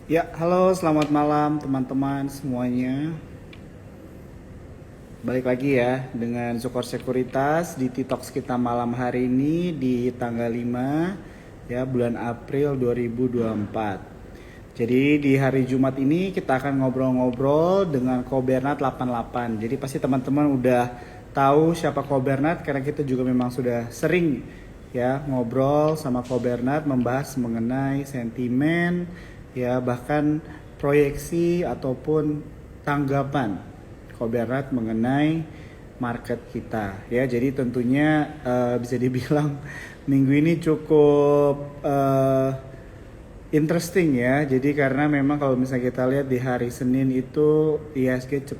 Ya, halo, selamat malam teman-teman semuanya. Balik lagi ya dengan Sukor Sekuritas di Titox kita malam hari ini di tanggal 5 ya bulan April 2024. Jadi di hari Jumat ini kita akan ngobrol-ngobrol dengan Kobernat 88. Jadi pasti teman-teman udah tahu siapa Kobernat karena kita juga memang sudah sering ya ngobrol sama Kobernat membahas mengenai sentimen ya bahkan proyeksi ataupun tanggapan Koberat mengenai market kita ya. Jadi tentunya bisa dibilang minggu ini cukup interesting ya. Jadi karena memang kalau misalnya kita lihat di hari Senin itu IHSG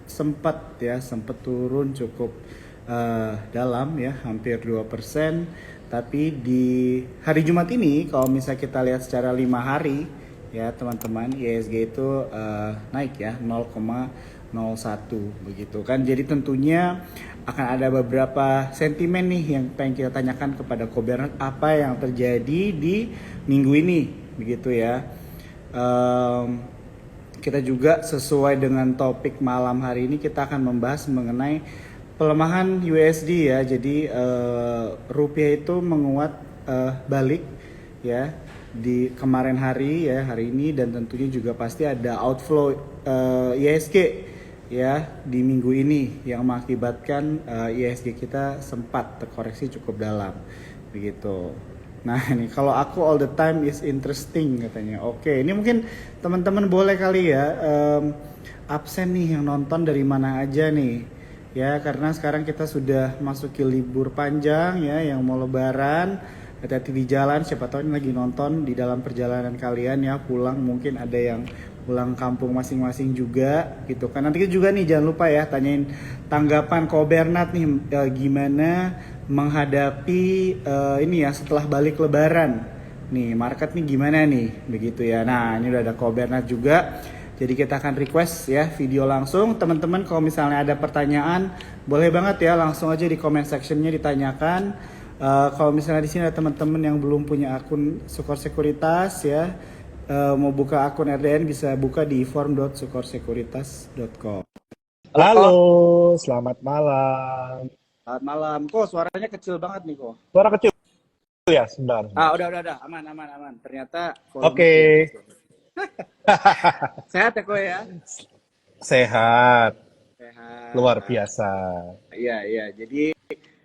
sempat turun cukup dalam ya, hampir 2%. Tapi di hari Jumat ini kalau misalnya kita lihat secara 5 hari ya teman-teman, IHSG itu naik ya 0,01 begitu kan. Jadi tentunya akan ada beberapa sentimen nih yang pengen kita tanyakan kepada Kobernat apa yang terjadi di minggu ini begitu ya. Em, Kita juga sesuai dengan topik malam hari ini kita akan membahas mengenai pelemahan USD ya. Jadi rupiah itu menguat balik ya di kemarin hari ya, hari ini, dan tentunya juga pasti ada outflow ISG ya di minggu ini yang mengakibatkan ISG kita sempat terkoreksi cukup dalam begitu. Nah ini kalau aku all the time is interesting katanya. Oke, ini mungkin teman-teman boleh kali ya absen nih yang nonton dari mana aja nih ya, karena sekarang kita sudah masuki libur panjang ya yang mau lebaran. Hati-hati di jalan, siapa tahu ini lagi nonton di dalam perjalanan kalian ya, pulang mungkin ada yang pulang kampung masing-masing juga gitu kan. Nanti juga nih jangan lupa ya tanyain tanggapan Kobernat nih gimana menghadapi ini ya setelah balik lebaran. Nih market nih gimana nih begitu ya. Nah ini udah ada Kobernat juga. Jadi kita akan request ya video langsung. Teman-teman kalau misalnya ada pertanyaan boleh banget ya langsung aja di comment sectionnya ditanyakan. Kalau misalnya di sini ada teman-teman yang belum punya akun Sukor Sekuritas ya, mau buka akun RDN bisa buka di form.sukorsekuritas.com. Halo Halo, kok, selamat malam. selamat malam. Kok suaranya kecil banget nih kok. Suara kecil ya, sebentar. Ah Sebentar. udah, aman aman aman. Ternyata Oke, volumenya di atas. Sehat ya kok ya? sehat, luar Sehat. biasa. Iya. Jadi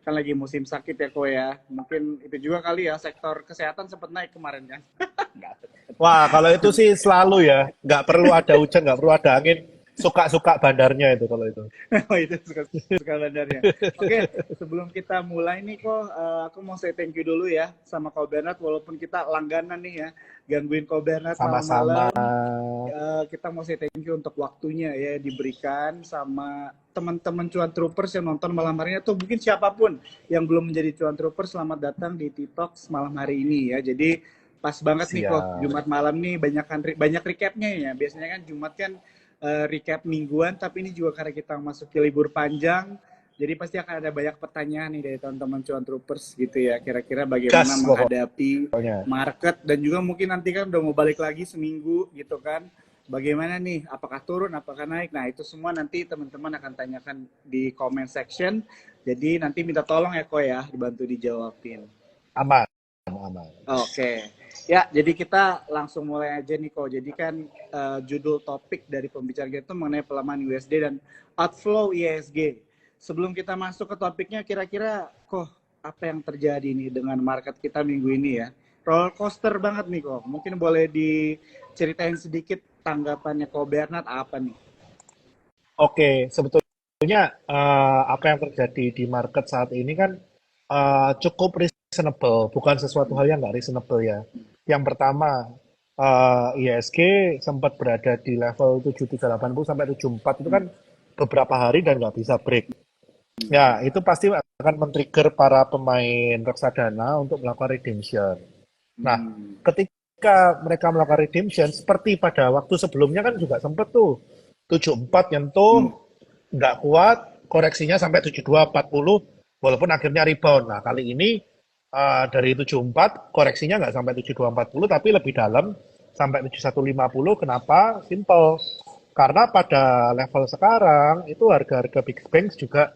kan lagi musim sakit ya kok ya. Mungkin itu juga kali ya sektor kesehatan sempat naik kemarin kan. Enggak. Wah, kalau itu sih selalu ya, nggak perlu ada hujan, nggak perlu ada angin, suka-suka bandarnya itu kalau itu. Oh itu suka bandarnya. Oke, sebelum kita mulai nih kok, aku mau say thank you dulu ya sama Kak Bernard, walaupun kita langganan nih ya, gangguin Kak Bernard Sama-sama. malam-malam. Kita mau say thank you untuk waktunya ya diberikan sama teman-teman Cuan Troopers yang nonton malam hari ini, atau mungkin siapapun yang belum menjadi Cuan Troopers, selamat datang di TikTok malam hari ini ya. Jadi pas banget nih kok Siap. Jumat malam nih banyak recapnya ya. Biasanya kan Jumat kan recap mingguan, tapi ini juga karena kita masuki libur panjang, jadi pasti akan ada banyak pertanyaan nih dari teman-teman Cuan Troopers gitu ya, kira-kira bagaimana Gas menghadapi pokoknya. market, dan juga mungkin nanti kan udah mau balik lagi seminggu gitu kan, bagaimana nih, apakah turun, apakah naik, nah itu semua nanti teman-teman akan tanyakan di comment section, jadi nanti minta tolong ya kok ya, dibantu dijawabin. Aman, aman. Oke, ya jadi kita langsung mulai aja nih kok. Jadi kan judul topik dari pembicaraan kita itu mengenai pelemahan USD dan outflow ISG. Sebelum kita masuk ke topiknya, kira-kira kok apa yang terjadi nih dengan market kita minggu ini ya? Roller coaster banget nih kok. Mungkin boleh diceritain sedikit tanggapannya kok Bernard apa nih? Oke, sebetulnya apa yang terjadi di market saat ini kan cukup reasonable, bukan sesuatu hal yang nggak reasonable ya. Yang pertama, ISG sempat berada di level 7380 sampai 74 itu kan beberapa hari dan nggak bisa break. Ya, itu pasti akan men-trigger para pemain reksadana untuk melakukan redemption. Nah, Hmm. ketika mereka melakukan redemption, seperti pada waktu sebelumnya kan juga sempat tuh 74 nyentuh, Hmm. nggak kuat, koreksinya sampai 7240, walaupun akhirnya rebound. Nah, kali ini dari 74, koreksinya nggak sampai 7240, tapi lebih dalam, sampai 7150. Kenapa? Simple. Karena pada level sekarang itu harga-harga big banks juga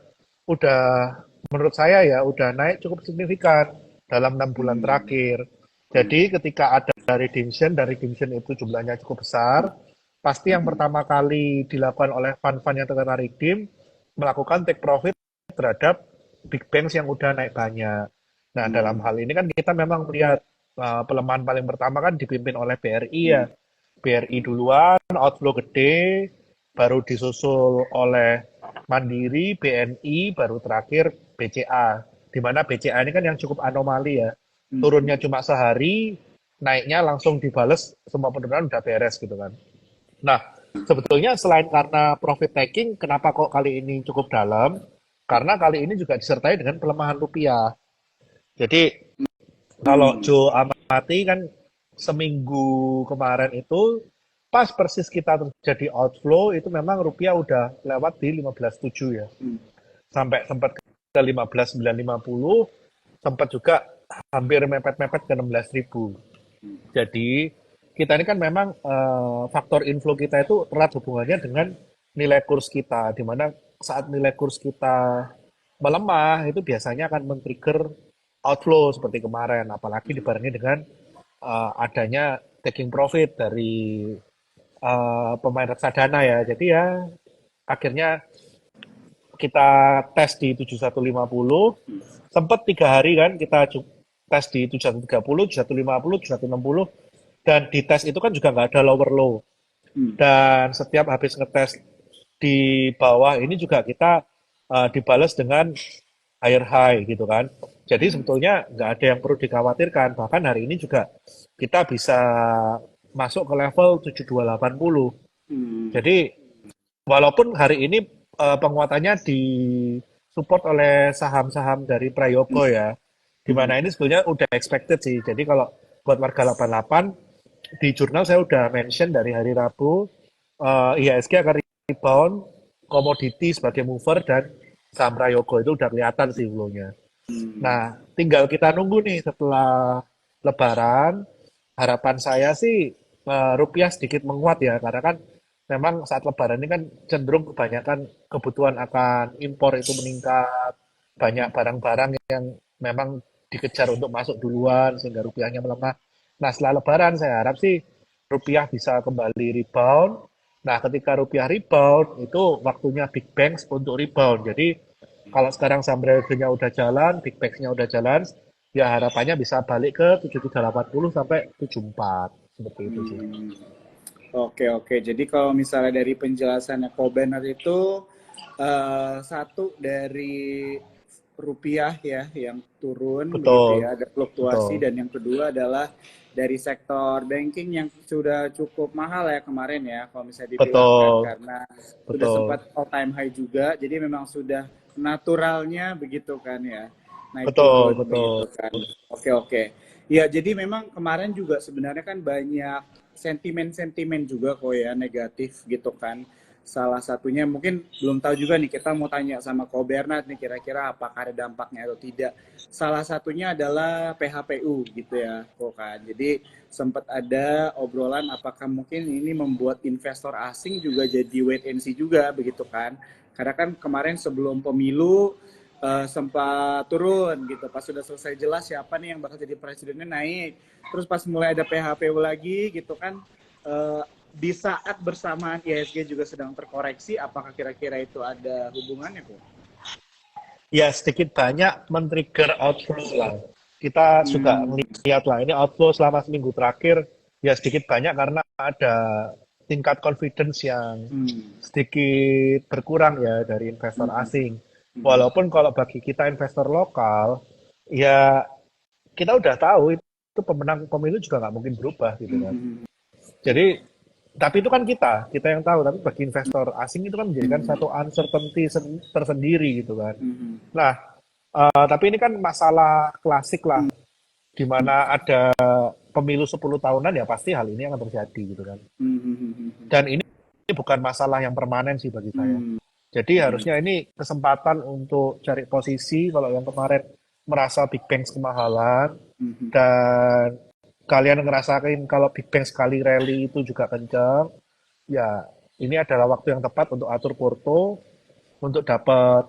udah, menurut saya ya, udah naik cukup signifikan dalam 6 bulan Hmm. terakhir. Hmm. Jadi ketika ada redemption dan redemption itu jumlahnya cukup besar, pasti yang Hmm. pertama kali dilakukan oleh fund-fund yang terkena redeem melakukan take profit terhadap big banks yang udah naik banyak. Nah, dalam Hmm. hal ini kan kita memang melihat pelemahan paling pertama kan dipimpin oleh BRI ya. BRI duluan, outflow gede, baru disusul oleh Mandiri, BNI, baru terakhir BCA. Di mana BCA ini kan yang cukup anomali ya. Hmm. Turunnya cuma sehari, naiknya langsung dibales, semua penurunan udah beres gitu kan. Nah, sebetulnya selain karena profit taking, kenapa kok kali ini cukup dalam? Karena kali ini juga disertai dengan pelemahan rupiah. Jadi kalau Hmm. Joe amati kan seminggu kemarin itu pas persis kita terjadi outflow itu memang rupiah udah lewat di 15.7 ya. Hmm. Sampai sempat ke 15.950, sempat juga hampir mepet-mepet ke 16.000. Jadi kita ini kan memang faktor inflow kita itu erat hubungannya dengan nilai kurs kita, di mana saat nilai kurs kita melemah itu biasanya akan men-trigger outflow seperti kemarin, apalagi dibarengi dengan adanya taking profit dari pemain reksadana ya. Jadi ya akhirnya kita tes di 7150, sempat 3 hari kan kita tes di 7130, 7150, 7160, dan di tes itu kan juga nggak ada lower low. Hmm. Dan setiap habis ngetes di bawah ini juga kita dibalas dengan higher high gitu kan. Jadi Hmm. sebetulnya nggak ada yang perlu dikhawatirkan. Bahkan hari ini juga kita bisa masuk ke level 7280. Hmm. Jadi walaupun hari ini penguatannya disupport oleh saham-saham dari Prayogo ya, di Hmm. mana ini sebenarnya udah expected sih. Jadi kalau buat warga 88, di jurnal saya udah mention dari hari Rabu, IHSG akan rebound, komoditi sebagai mover, dan saham Prayogo itu udah kelihatan sih flow-nya. Hmm. Nah, tinggal kita nunggu nih setelah Lebaran. Harapan saya sih rupiah sedikit menguat ya, karena kan memang saat Lebaran ini kan cenderung kebanyakan kebutuhan akan impor itu meningkat, banyak barang-barang yang memang dikejar untuk masuk duluan sehingga rupiahnya melemah. Nah, setelah Lebaran saya harap sih rupiah bisa kembali rebound. Nah, ketika rupiah rebound itu waktunya big banks untuk rebound. Jadi kalau sekarang saham nya udah jalan, big banks-nya udah jalan, ya harapannya bisa balik ke 7380 sampai 74. Seperti itu sih. Hmm. Oke, oke. Jadi kalau misalnya dari penjelasannya Kobener itu satu dari rupiah ya yang turun begitu Betul, ya, ada fluktuasi, betul, dan yang kedua adalah dari sektor banking yang sudah cukup mahal ya kemarin ya kalau misalnya dibilang kan, betul, karena sudah betul, sempat all time high juga, jadi memang sudah naturalnya begitu kan ya, naik betul, turun begitu betul. kan. Oke, oke. Ya, jadi memang kemarin juga sebenarnya kan banyak sentimen-sentimen juga kok ya negatif gitu kan. Salah satunya mungkin belum tahu juga nih, kita mau tanya sama Ko Bernard nih kira-kira apakah ada dampaknya atau tidak. Salah satunya adalah PHPU gitu ya kok kan. Jadi sempat ada obrolan apakah mungkin ini membuat investor asing juga jadi wait and see juga begitu kan. Karena kan kemarin sebelum pemilu sempat turun gitu. Pas sudah selesai jelas siapa nih yang bakal jadi presidennya naik. Terus pas mulai ada PHPU lagi gitu kan, eh, di saat bersamaan IHSG juga sedang terkoreksi, apakah kira-kira itu ada hubungannya kok? Ya, sedikit banyak men-trigger outflow lah. Kita juga Hmm. melihat lah, ini outflow selama seminggu terakhir, ya sedikit banyak karena ada tingkat confidence yang Hmm. sedikit berkurang ya dari investor Hmm. asing. Hmm. Walaupun kalau bagi kita investor lokal, ya kita udah tahu itu pemenang pemilu juga nggak mungkin berubah gitu kan. Hmm. Jadi, tapi itu kan kita yang tahu. Tapi bagi investor asing itu kan menjadikan satu uncertainty tersendiri gitu kan. Hmm. Nah, tapi ini kan masalah klasik lah, di mana ada pemilu 10 tahunan ya pasti hal ini akan terjadi gitu kan. Hmm. Dan ini bukan masalah yang permanen sih bagi saya. Hmm. Jadi harusnya ini kesempatan untuk cari posisi kalau yang kemarin merasa Big Bang kemahalan Hmm. dan kalian ngerasain kalau Big Bang sekali rally itu juga kenceng, ya ini adalah waktu yang tepat untuk atur porto, untuk dapat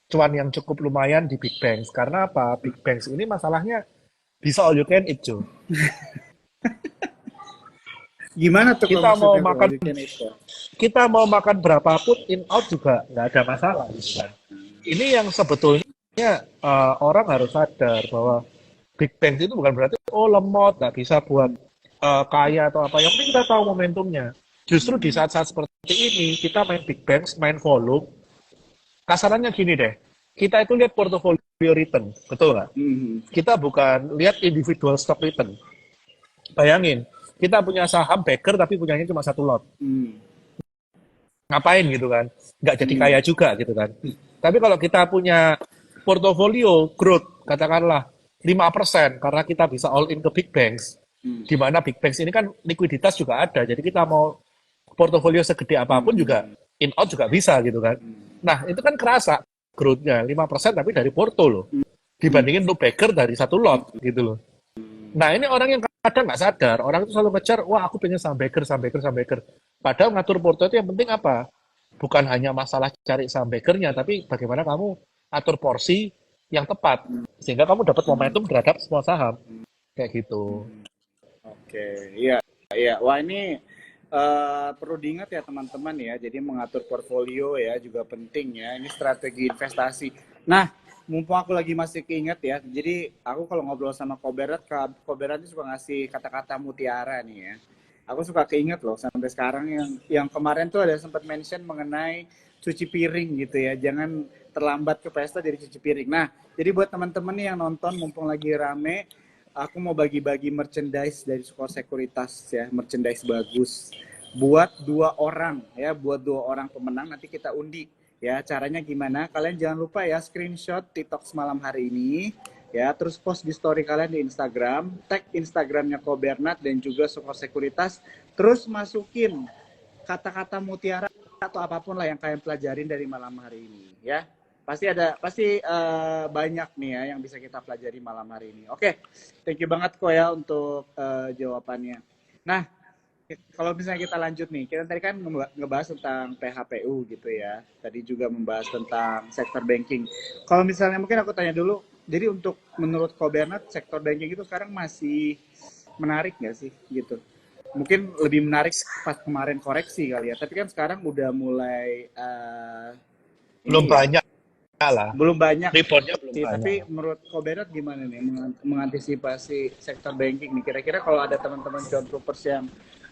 cuan yang cukup lumayan di Big Bang. Karena apa? Big Bang ini masalahnya bisa all you can eat, Jo. Gimana tuh kalau Kita mau maksudnya kalau makan you can eat ya? kita mau makan berapapun in out juga nggak ada masalah gitu kan. Ini yang sebetulnya orang harus sadar bahwa Big Bang itu bukan berarti oh lemot nggak bisa buat kaya atau apa. Yang penting kita tahu momentumnya. Justru di Hmm. saat-saat seperti ini kita main Big Bang, main volume. Kasarannya gini deh, kita itu lihat portfolio return, betul nggak? Hmm. Kita bukan lihat individual stock return. Bayangin, kita punya saham Baker tapi punyanya cuma satu lot. Hmm. Ngapain gitu kan? Nggak jadi Hmm. kaya juga gitu kan. Tapi kalau kita punya portofolio growth, katakanlah 5% karena kita bisa all in ke big banks, Hmm. di mana big banks ini kan likuiditas juga ada, jadi kita mau portofolio segede apapun juga Hmm. in out juga bisa gitu kan. Nah itu kan kerasa growth-nya 5% tapi dari porto loh, Hmm. dibandingin lu backer dari satu lot gitu loh. Nah, ini orang yang kadang nggak sadar. Orang itu selalu ngejar, wah aku pengen saham baker, saham baker, saham baker. Padahal ngatur porto itu yang penting apa? Bukan hanya masalah cari saham bakernya, tapi bagaimana kamu atur porsi yang tepat. Sehingga kamu dapat momentum terhadap semua saham. Kayak gitu. Oke, iya, iya. Wah ini perlu diingat ya teman-teman ya. Jadi mengatur portfolio ya juga penting ya. Ini strategi investasi. Nah, mumpung aku lagi masih keinget ya. Jadi aku kalau ngobrol sama Koberat, Koberat itu suka ngasih kata-kata mutiara nih ya. Aku suka keinget loh sampai sekarang yang kemarin tuh ada sempat mention mengenai cuci piring gitu ya. Jangan terlambat ke pesta jadi cuci piring. Nah, jadi buat teman-teman nih yang nonton mumpung lagi rame, aku mau bagi-bagi merchandise dari Sukor Sekuritas ya, merchandise bagus buat 2 orang ya, buat 2 orang pemenang. Nanti kita undi ya. Caranya gimana? Kalian jangan lupa ya screenshot TikTok semalam hari ini ya, terus post di story kalian di Instagram, tag Instagramnya Kobernat dan juga Sukor Sekuritas, terus masukin kata-kata mutiara atau apapun lah yang kalian pelajarin dari malam hari ini ya. Pasti banyak nih ya yang bisa kita pelajari malam hari ini. Oke, thank you banget kok ya untuk jawabannya. Nah, kalau misalnya kita lanjut nih, kita tadi kan ngebahas tentang PHPU gitu ya. Tadi juga membahas tentang sektor banking. Kalau misalnya mungkin aku tanya dulu, jadi untuk menurut Kobernat sektor banking itu sekarang masih menarik nggak sih gitu? Mungkin lebih menarik pas kemarin koreksi kali ya. Tapi kan sekarang udah mulai Belum ini ya, banyak lah. belum banyak Reboundnya belum sih. banyak. Tapi menurut Koberat gimana nih mengantisipasi sektor banking nih? Kira-kira kalau ada teman-teman cuan troopers yang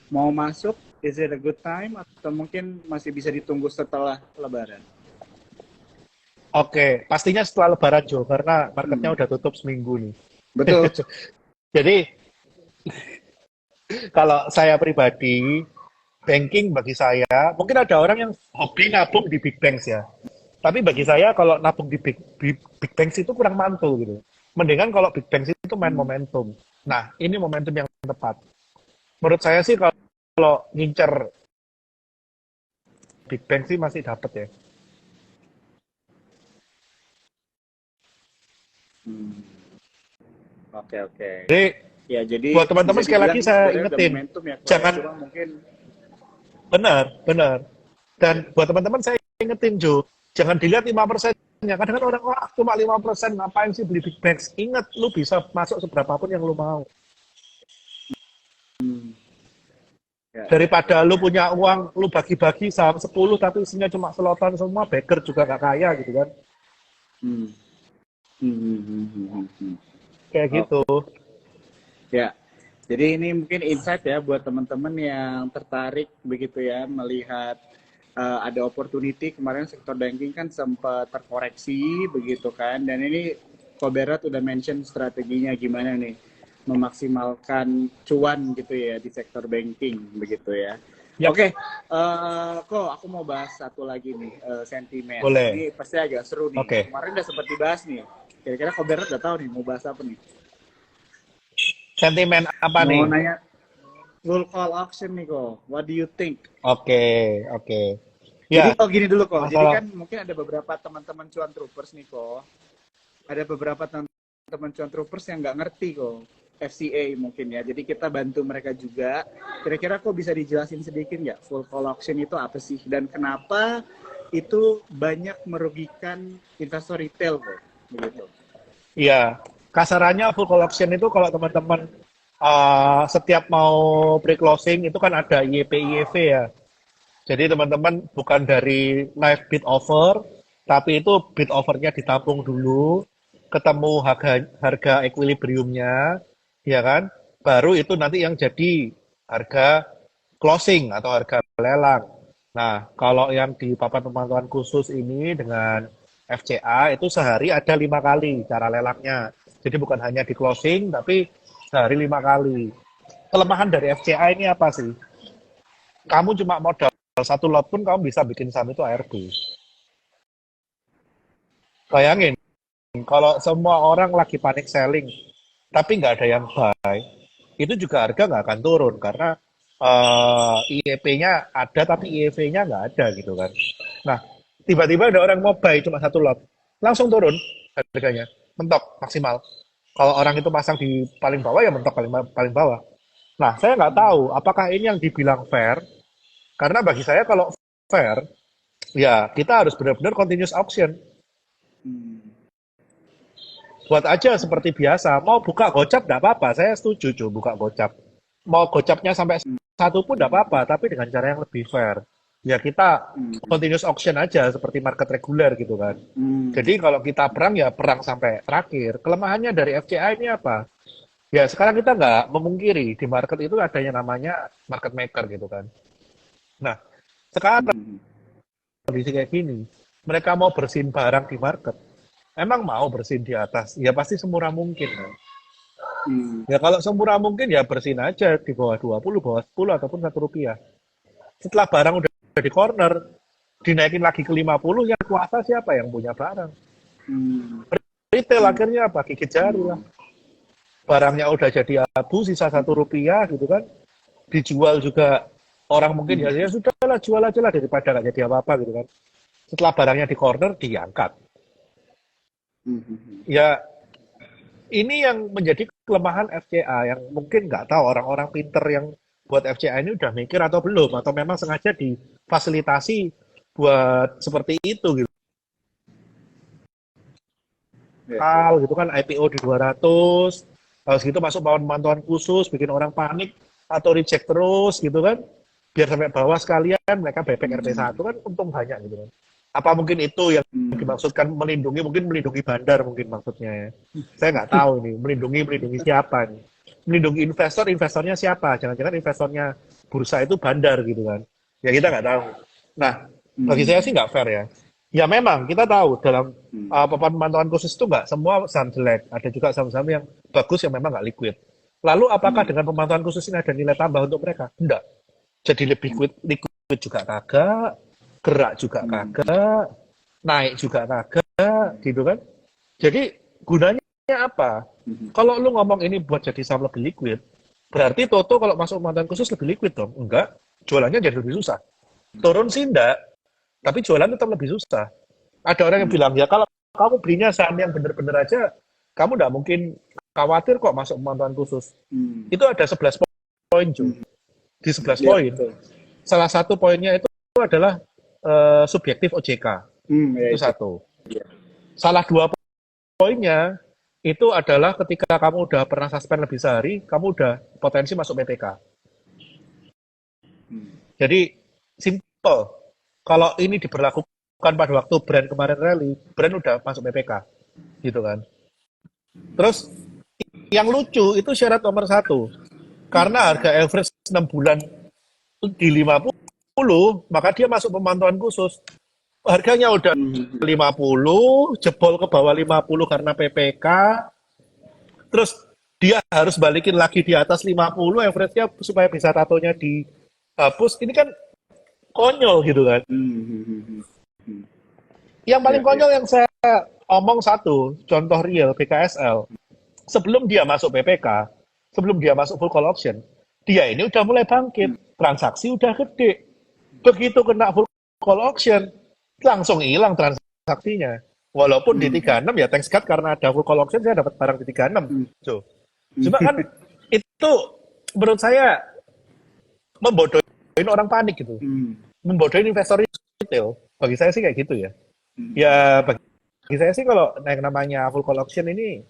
mau masuk, is it a good time atau mungkin masih bisa ditunggu setelah Lebaran? Oke, pastinya setelah Lebaran, Jo, karena marketnya Hmm. udah tutup seminggu nih. Betul. Jadi, kalau saya pribadi, banking bagi saya, mungkin ada orang yang hobi nabung di big banks ya. Tapi bagi saya kalau nabung di big banks itu kurang mantul gitu. Mendingan kalau big banks itu main Hmm. momentum. Nah, ini momentum yang tepat. Menurut saya sih kalau ngincer big bank sih masih dapat ya. Hmm. Oke, oke. Jadi Ya, jadi buat teman-teman bisa sekali dibilang lagi ini saya sebenarnya udah ingetin, momentum ya kok ya. jangan Cuma mungkin benar, benar. ya. Dan buat teman-teman saya ingetin Jo, jangan dilihat 5%-nya. Kadang kan orang, wah cuma 5%, ngapain sih beli big banks? Ingat, lu bisa masuk seberapapun yang lu mau. Hmm. Ya, ya, Daripada ya, lu ya. punya uang, lu bagi-bagi saham 10 tapi isinya cuma selotan semua, backer juga gak kaya gitu kan. Hmm. Hmm, hmm, hmm, hmm, hmm, hmm. Kayak gitu. Oke. Ya, jadi ini mungkin insight ya buat teman-teman yang tertarik begitu ya melihat ada opportunity. Kemarin sektor banking kan sempat terkoreksi begitu kan, dan ini Koberat udah mention strateginya gimana nih memaksimalkan cuan gitu ya di sektor banking begitu ya. Yap, Oke, kok aku mau bahas satu lagi nih, sentimen. boleh. Ini pasti agak seru nih. Oke. Kemarin udah sempat dibahas nih. Kira-kira Koberat udah tahu nih mau bahas apa nih? Sentimen apa Mau nih? nanya full call auction nih kok. What do you think? Oke, oke. Jadi Ya, oh gini dulu kok. Jadi masalah kan mungkin ada beberapa teman-teman cuan troopers nih kok. Ada beberapa teman-teman cuan troopers yang nggak ngerti kok. FCA mungkin ya. Jadi kita bantu mereka juga. Kira-kira kok bisa dijelasin sedikit nggak full call auction itu apa sih dan kenapa itu banyak merugikan investor retail kok begitu? Iya, kasarannya full call option itu kalau teman-teman setiap mau pre-closing itu kan ada IEP IEV ya. Jadi teman-teman bukan dari live bid offer, tapi itu bid offernya ditampung dulu, ketemu harga harga equilibriumnya, ya kan? Baru itu nanti yang jadi harga closing atau harga lelang. Nah, kalau yang di papan pemantauan khusus ini dengan FCA itu sehari ada 5 kali cara lelangnya. Jadi bukan hanya di closing, tapi sehari 5 kali. Kelemahan dari FCA ini apa sih? Kamu cuma modal satu lot pun kamu bisa bikin saham itu ARB. Bayangin, kalau semua orang lagi panic selling, tapi nggak ada yang buy, itu juga harga nggak akan turun karena IEP-nya ada tapi IEV-nya nggak ada gitu kan. Nah, tiba-tiba ada orang mau buy cuma satu lot, langsung turun harganya, mentok maksimal. Kalau orang itu pasang di paling bawah ya mentok paling paling bawah. Nah, saya nggak tahu apakah ini yang dibilang fair, karena bagi saya kalau fair, ya kita harus benar-benar continuous auction. Hmm. Buat aja seperti biasa. Mau buka gocap nggak apa-apa. Saya setuju cuy buka gocap. Mau gocapnya sampai satu pun nggak apa-apa, tapi dengan cara yang lebih fair. Ya kita Hmm. continuous auction aja seperti market reguler gitu kan. Hmm. Jadi kalau kita perang ya perang sampai terakhir. Kelemahannya dari FCA ini apa? Ya sekarang kita nggak memungkiri di market itu ada yang namanya market maker gitu kan. Nah sekarang Hmm. kondisi kayak gini, mereka mau bersihin barang di market. Emang mau bersihin di atas? Ya pasti semurah mungkin kan. Hmm. Ya kalau semurah mungkin ya bersihin aja di bawah 20, bawah 10 ataupun Rp1. Setelah barang udah di corner, dinaikin lagi ke 50, yang kuasa siapa yang punya barang? Hmm. Retail akhirnya apa? Gigit jari lah. Hmm. Barangnya udah jadi abu, sisa Rp1 gitu kan. Dijual juga orang mungkin Hmm. ya sudahlah jual aja lah daripada nggak jadi apa-apa gitu kan. Setelah barangnya di corner, diangkat. Hmm. Hmm. Ya ini yang menjadi kelemahan FCA yang mungkin nggak tahu orang-orang pinter yang buat FCA ini udah mikir atau belum atau memang sengaja difasilitasi buat seperti itu gitu. Ya, ya. Kal gitu kan IPO di 200, harus gitu masuk pemantauan khusus bikin orang panik atau reject terus gitu kan. Biar sampai bawah sekalian mereka bebek Hmm. RP1 kan untung banyak gitu kan. Apa mungkin itu yang Hmm. dimaksudkan melindungi, mungkin melindungi bandar mungkin maksudnya ya. Saya nggak tahu ini, melindungi siapa nih. Melindungi investor, investornya siapa? Jangan-jangan investornya bursa itu bandar gitu kan. Ya kita nggak tahu. Nah, bagi saya Hmm. sih nggak fair ya. Ya memang kita tahu dalam Hmm. papan pemantauan khusus itu nggak semua saham jelek. Ada juga saham-saham yang bagus yang memang nggak liquid. Lalu apakah Hmm. dengan pemantauan khusus ini ada nilai tambah untuk mereka? Enggak. Jadi lebih liquid juga kagak, gerak juga Hmm. kagak, naik juga kagak, gitu kan. Jadi gunanya apa? Hmm. Kalau lu ngomong ini buat jadi saham lebih liquid, berarti Toto kalau masuk mantan khusus lebih liquid dong? Enggak, jualannya jadi lebih susah. Turun sih enggak, tapi jualan tetap lebih susah. Ada orang yang Hmm. bilang, ya kalau kamu belinya saham yang bener-bener aja, kamu nggak mungkin khawatir kok masuk pemantauan khusus. Hmm. Itu ada 11 poin, cuy. Hmm. Di 11 Ya, poin. betul. Salah satu poinnya itu adalah subjektif OJK. Hmm. Ya Itu itu. satu. Ya. Salah dua poinnya itu adalah ketika kamu udah pernah suspend lebih sehari, kamu udah potensi masuk PPK. Hmm. Jadi simple. Kalau ini diberlakukan pada waktu brand kemarin rally, brand udah masuk PPK, gitu kan. Terus yang lucu itu syarat nomor satu, karena harga average 6 bulan di 50, maka dia masuk pemantauan khusus. Harganya udah Hmm. 50, jebol ke bawah 50 karena PPK, terus dia harus balikin lagi di atas 50 average-nya supaya bisa tatonya dihapus. Ini kan konyol gitu kan. Hmm. Hmm. Hmm. Hmm. Yang paling Ya, ya. konyol yang saya omong satu, contoh real BKSL. Sebelum dia masuk PPK, sebelum dia masuk full call option, dia ini udah mulai bangkit. Transaksi udah gede. Begitu kena full call auction, langsung hilang transaksinya. Walaupun di Hmm. 36 ya thanks God karena ada full call auction saya dapat barang di 36. Hmm. So, Cuma kan itu menurut saya membodohin orang panik gitu. Hmm. Membodohin investor retail. Bagi saya sih kayak gitu ya. Hmm. Ya bagi saya sih kalau yang namanya full call option ini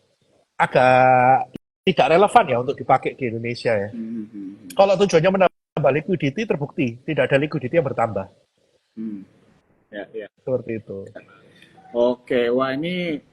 agak tidak relevan ya untuk dipakai di Indonesia ya. Hmm. Hmm. Kalau tujuannya menambah liquidity terbukti tidak ada liquidity yang bertambah. Hmm. Ya, ya. Seperti itu. Oke, wah ini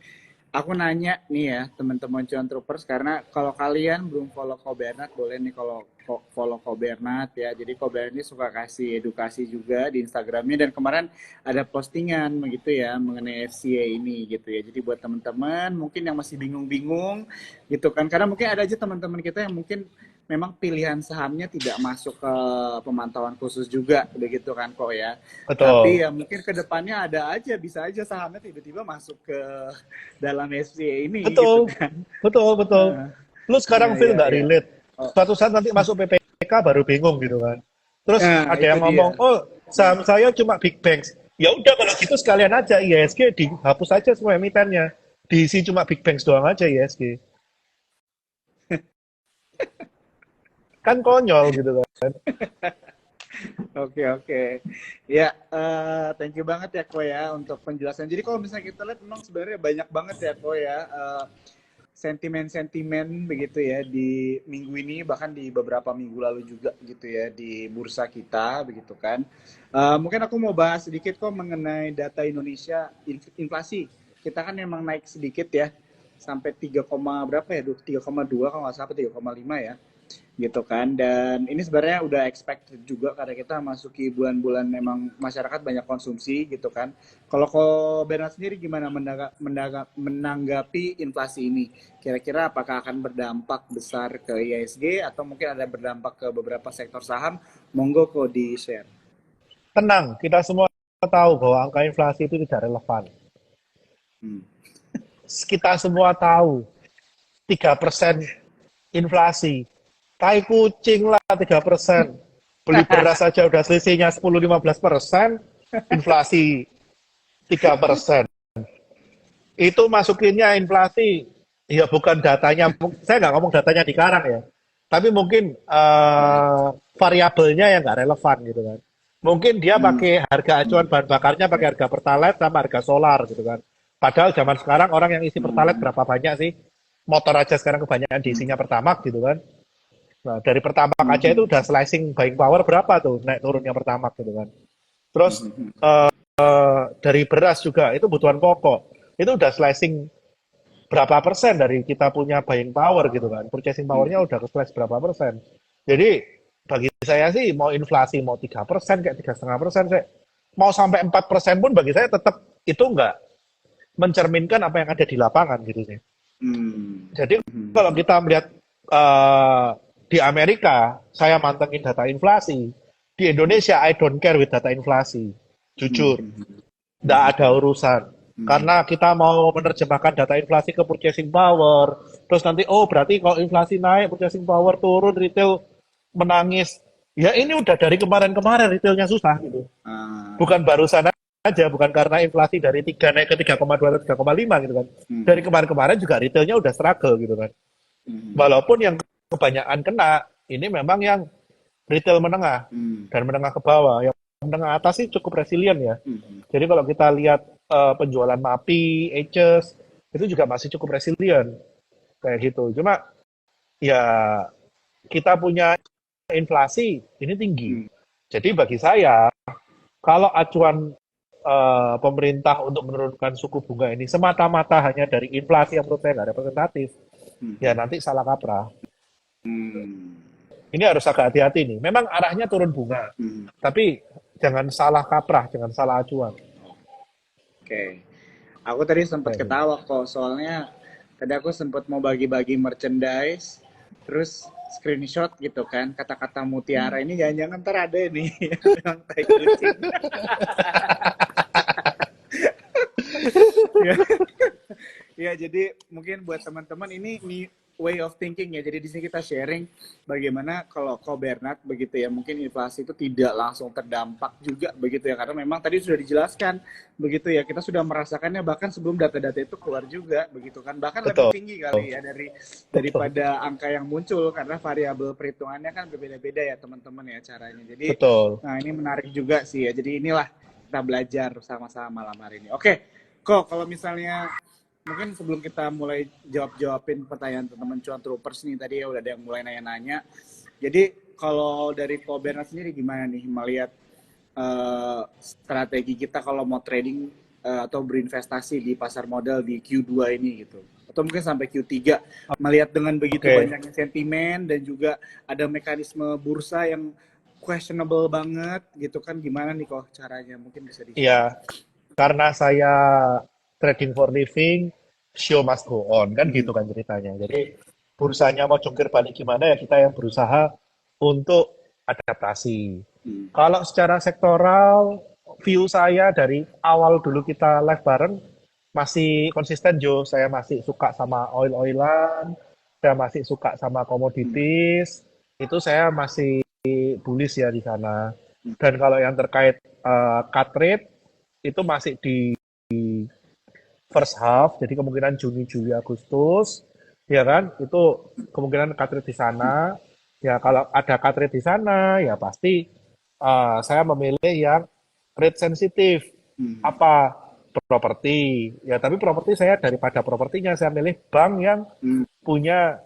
aku nanya nih ya teman-teman Cuan Troopers karena kalau kalian belum follow Kobernat boleh nih kalau follow Kobernat ya. Jadi Kobernat ini suka kasih edukasi juga di Instagramnya dan kemarin ada postingan begitu ya mengenai FCA ini gitu ya. Jadi buat teman-teman mungkin yang masih bingung-bingung gitu kan karena mungkin ada aja teman-teman kita yang mungkin memang pilihan sahamnya tidak masuk ke pemantauan khusus juga begitu kan kok ya. Tapi Betul. ya mungkin kedepannya ada aja bisa aja sahamnya tiba-tiba masuk ke dalam SCA ini gitu Betul. kan. Betul, betul. Heeh. Lu Iya, sekarang feel iya, nggak iya. relate. Oh, Suatu saat nanti masuk PPK baru bingung gitu kan. Terus nah, ada itu yang dia. ngomong, oh saham saya cuma big banks. Ya udah kalau gitu sekalian aja IHSG dihapus aja semua emitennya. Diisi cuma big banks doang aja IHSG. Kan konyol gitu kan. Oke, oke. Ya, thank you banget ya Ko ya untuk penjelasan. Jadi kalau misalnya kita lihat memang sebenarnya banyak banget ya Ko ya sentimen-sentimen begitu ya di minggu ini bahkan di beberapa minggu lalu juga gitu ya di bursa kita begitu kan. Mungkin aku mau bahas sedikit kok mengenai data Indonesia inflasi. Kita kan memang naik sedikit ya sampai 3, berapa ya? 3,2 kalau nggak salah 3,5 ya gitu kan. Dan ini sebenarnya udah expected juga karena kita masuki bulan-bulan memang masyarakat banyak konsumsi gitu kan. Kalau Bernard sendiri gimana menanggapi inflasi ini? Kira-kira apakah akan berdampak besar ke IISG atau mungkin ada berdampak ke beberapa sektor saham? Monggo kok di share. Tenang, kita semua tahu bahwa angka inflasi itu tidak relevan. Hmm. Kita semua tahu 3% inflasi. Tai kucing lah 3%. Beli beras saja udah selisihnya 10-15%, inflasi 3%. Itu masukinnya inflasi, ya bukan datanya, saya nggak ngomong datanya di Karang ya, tapi mungkin variabelnya yang nggak relevan gitu kan. Mungkin dia Hmm. pakai harga acuan bahan bakarnya pakai harga pertalite sama harga solar gitu kan. Padahal zaman sekarang orang yang isi pertalite Hmm. berapa banyak sih? Motor aja sekarang kebanyakan diisinya pertamax gitu kan. Nah, dari pertamax aja itu Hmm. udah slicing buying power berapa tuh naik turunnya pertamax gitu kan. Terus Hmm. dari beras juga itu kebutuhan pokok. Itu udah slicing berapa persen dari kita punya buying power gitu kan. Purchasing powernya udah ke slice berapa persen. Jadi bagi saya sih mau inflasi mau 3% kayak 3,5% saya mau sampai 4% pun bagi saya tetap itu enggak mencerminkan apa yang ada di lapangan gitu sih. Hmm. Jadi Hmm. kalau kita melihat eh, di Amerika, saya mantengin data inflasi. Di Indonesia, I don't care with data inflasi. Hmm. Jujur, Hmm. tidak ada urusan. Hmm. Karena kita mau menerjemahkan data inflasi ke purchasing power. Terus nanti, oh berarti kalau inflasi naik, purchasing power turun, retail menangis. Ya ini udah dari kemarin-kemarin retailnya susah gitu. Ah. Bukan barusan aja, bukan karena inflasi dari 3 naik ke 3,2 atau 3,5 gitu kan. Dari Hmm. kemarin-kemarin juga retailnya udah struggle gitu kan. Hmm. Walaupun yang kebanyakan kena, ini memang yang retail menengah Hmm. dan menengah ke bawah. Yang menengah atas sih cukup resilient ya. Hmm. Jadi kalau kita lihat penjualan MAPI, Aces, itu juga masih cukup resilient. Kayak gitu. Cuma ya kita punya inflasi ini tinggi. Hmm. Jadi bagi saya, kalau acuan pemerintah untuk menurunkan suku bunga ini semata-mata hanya dari inflasi yang menurut saya nggak representatif, ya Hmm. nanti salah kaprah. Hmm. Ini harus agak hati-hati nih. Memang arahnya turun bunga, Hmm. tapi jangan salah kaprah, jangan salah acuan. Oke. Aku tadi sempat Kayak gitu. ketawa kok, soalnya tadi aku sempat mau bagi-bagi merchandise, terus screenshot gitu kan, kata-kata mutiara ini jangan-jangan ntar ada nih yang bilang tai kucing. Ya, ya jadi mungkin buat teman-teman ini way of thinking ya. Jadi di sini kita sharing bagaimana kalau Bernard begitu ya, mungkin inflasi itu tidak langsung terdampak juga begitu ya, karena memang tadi sudah dijelaskan begitu ya, kita sudah merasakannya bahkan sebelum data-data itu keluar juga begitu kan, bahkan lebih Betul, tinggi kali ya betul, daripada angka yang muncul karena variabel perhitungannya kan berbeda-beda ya teman-teman ya caranya. Jadi betul. nah ini menarik juga sih ya. Jadi inilah kita belajar sama-sama malam hari ini. Oke, kok kalau misalnya mungkin sebelum kita mulai jawabin pertanyaan teman-teman cuan troopers nih tadi ya udah ada yang mulai nanya-nanya. Jadi kalau dari Koberna sendiri gimana nih melihat strategi kita kalau mau trading atau berinvestasi di pasar modal di Q2 ini gitu. Atau mungkin sampai Q3 melihat dengan begitu Oke, banyaknya sentimen dan juga ada mekanisme bursa yang questionable banget gitu kan, gimana nih kok caranya mungkin bisa di-share. ya karena saya trading for living, show must go on kan Hmm. gitu kan ceritanya. Jadi bursanya mau jungkir balik gimana ya kita yang berusaha untuk adaptasi. Hmm. Kalau secara sektoral, view saya dari awal dulu kita live bareng masih konsisten Jo. Saya masih suka sama oil-oilan, saya masih suka sama Hmm. commodities. Itu saya masih bullish ya di sana. Hmm. Dan kalau yang terkait cut rate itu masih di first half, jadi kemungkinan Juni, Juli, Agustus, ya kan? Itu kemungkinan cut rate di sana. Ya kalau ada cut rate di sana, ya pasti saya memilih yang rate sensitif. Hmm. Apa? Properti. Ya tapi properti saya daripada propertinya saya milih bank yang Hmm. punya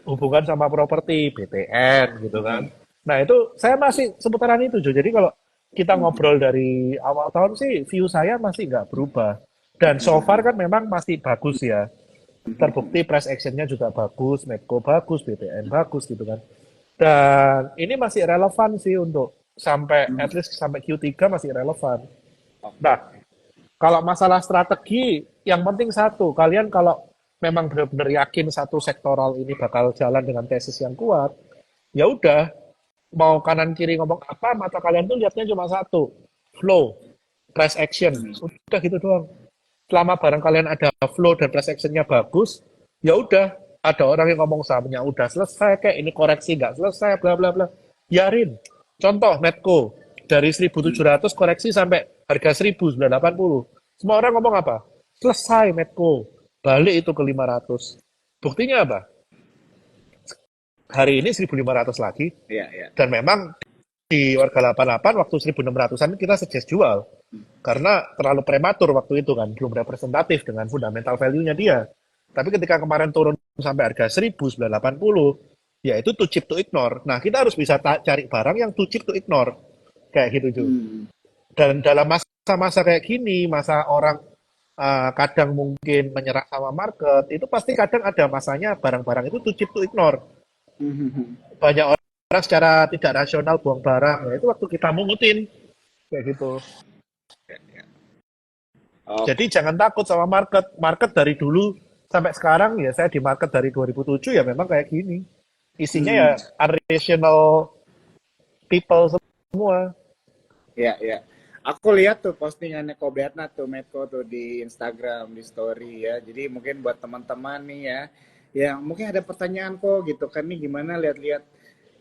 hubungan sama properti, BTN gitu kan. Nah itu saya masih seputaran itu Jo. Jadi kalau kita ngobrol dari awal tahun sih view saya masih nggak berubah. Dan so far kan memang masih bagus ya. Terbukti price actionnya juga bagus, Medco bagus, BTN bagus gitu kan. Dan ini masih relevan sih untuk sampai at least sampai Q3 masih relevan. Oke. Nah, kalau masalah strategi, yang penting satu, kalian kalau memang benar-benar yakin satu sektoral ini bakal jalan dengan tesis yang kuat, ya udah, mau kanan kiri ngomong apa, mata kalian tuh lihatnya cuma satu, flow, price action, udah gitu doang. Selama barang kalian ada flow dan price actionnya bagus, ya udah, ada orang yang ngomong sahamnya udah selesai, kayak ini koreksi nggak selesai, bla bla bla, biarin. Contoh, Medco, dari 1.700 koreksi sampai harga 1.980. Semua orang ngomong apa? Selesai Medco, balik itu ke 500. Buktinya apa? Hari ini 1.500 lagi, Iya, iya. dan memang di warga 88 waktu 1.600-an kita suggest jual. Karena terlalu prematur waktu itu kan, belum representatif dengan fundamental value-nya dia. Tapi ketika kemarin turun sampai harga 1.980, ya itu too cheap to ignore. Nah, kita harus bisa cari barang yang too cheap to ignore. Kayak gitu, Ju. Hmm. Dan dalam masa-masa kayak gini, masa orang kadang mungkin menyerah sama market, itu pasti kadang ada masanya barang-barang itu too cheap to ignore. Hmm. Banyak orang secara tidak rasional buang barang, ya itu waktu kita mungutin. Kayak gitu. Oke. Jadi jangan takut sama market. Market dari dulu sampai sekarang ya saya di market dari 2007 ya memang kayak gini. Isinya ya Hmm. unrational people semua. Ya, ya. Aku lihat tuh postingannya Koberna tuh, Medco tuh di Instagram, di story ya. Jadi mungkin buat teman-teman nih ya, yang mungkin ada pertanyaan kok gitu kan nih gimana lihat-lihat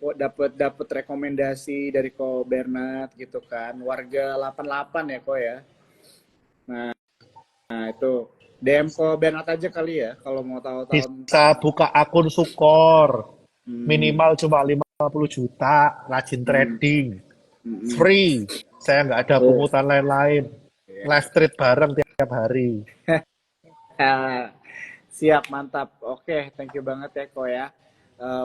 kok dapat rekomendasi dari Ko Bernard gitu kan. Warga 88 ya kok ya. Nah, itu DM Ko Bernard aja kali ya kalau mau tahu tahun. Bisa buka akun Sukor. Hmm. Minimal cuma 50 juta. Rajin Hmm. trading. Hmm. Free. Saya nggak ada Tuh. pungutan lain-lain. Ya. Live trade bareng tiap hari. Siap, mantap. Oke, thank you banget ya, Ko ya.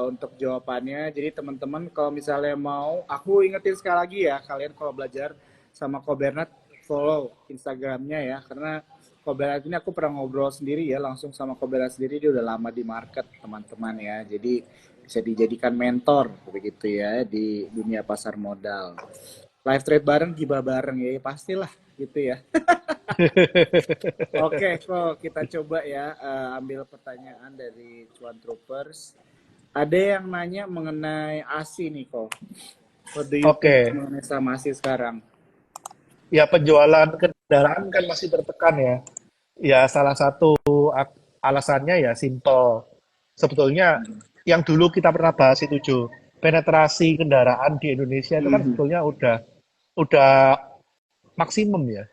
Untuk jawabannya. Jadi teman-teman kalau misalnya mau, aku ingetin sekali lagi ya, kalian kalau belajar sama Ko Bernard, follow Instagramnya ya. Karena Ko Bernard ini aku pernah ngobrol sendiri ya, langsung sama Ko Bernard sendiri, dia udah lama di market, teman-teman ya. Jadi bisa dijadikan mentor, begitu ya, di dunia pasar modal. Live trade bareng, gibah bareng ya, pastilah gitu ya. Oke, kok kita coba ya ambil pertanyaan dari Cuan Troopers. Ada yang nanya mengenai ASI nih kok. What do you think Oke. mengenai sama ASI sekarang? Ya penjualan kendaraan kan masih tertekan ya. Ya salah satu alasannya ya simple. sebetulnya yang dulu kita pernah bahas itu Jo, penetrasi kendaraan di Indonesia itu kan Hmm. sebetulnya udah maksimum ya.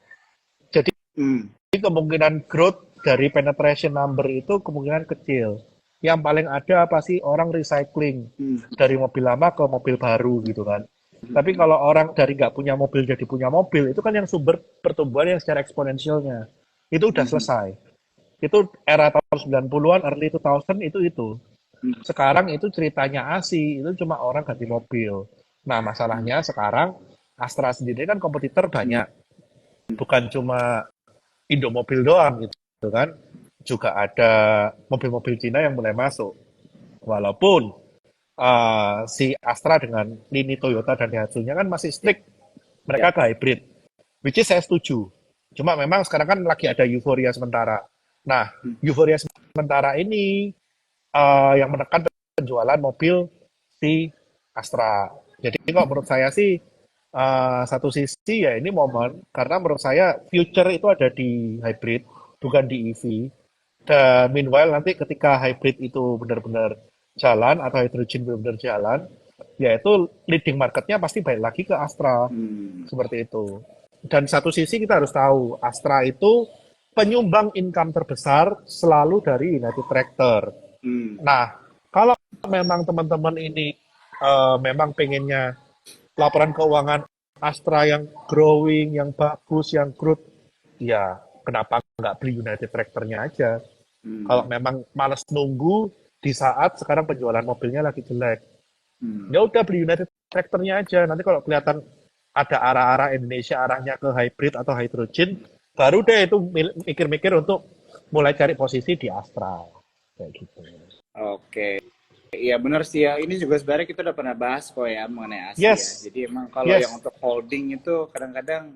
Jadi Hmm. kemungkinan growth dari penetration number itu kemungkinan kecil. Yang paling ada apa sih orang recycling Hmm. dari mobil lama ke mobil baru gitu kan. Tapi kalau orang dari nggak punya mobil jadi punya mobil, itu kan yang sumber pertumbuhan yang secara eksponensialnya. Itu udah Hmm. selesai. Itu era tahun 90-an, early 2000 itu. Hmm. Sekarang itu ceritanya ASI, itu cuma orang ganti mobil. Nah, masalahnya sekarang Astra sendiri kan kompetitor banyak. Bukan cuma Indomobil doang gitu kan. Juga ada mobil-mobil Cina yang mulai masuk. Walaupun si Astra dengan lini Toyota dan Daihatsu-nya kan masih strict. Ya. Mereka ke hybrid. Which is saya setuju. Cuma memang sekarang kan lagi ada euforia sementara. Nah, Hmm. euforia sementara ini yang menekan penjualan mobil si Astra. Jadi kok menurut saya sih satu sisi ya ini momen karena menurut saya future itu ada di hybrid bukan di EV. Dan meanwhile nanti ketika hybrid itu benar-benar jalan atau hydrogen benar-benar jalan, yaitu leading marketnya pasti balik lagi ke Astra Hmm. seperti itu. Dan satu sisi kita harus tahu Astra itu penyumbang income terbesar selalu dari United Tractor. Hmm. Nah, kalau memang teman-teman ini memang pengennya laporan keuangan Astra yang growing, yang bagus, yang growth, ya kenapa nggak beli United Tractor-nya aja? Kalau Hmm. memang males nunggu di saat sekarang penjualan mobilnya lagi jelek, Hmm. ya udah beli United Tractor-nya aja. Nanti kalau kelihatan ada arah-arah Indonesia arahnya ke hybrid atau hydrogen, baru deh itu mikir-mikir untuk mulai cari posisi di Astra. Kayak gitu. Oke. Iya benar sih ya. Ini juga sebenarnya kita udah pernah bahas kok ya mengenai ASI ya. Yes, Jadi emang kalau yang yes, untuk holding itu kadang-kadang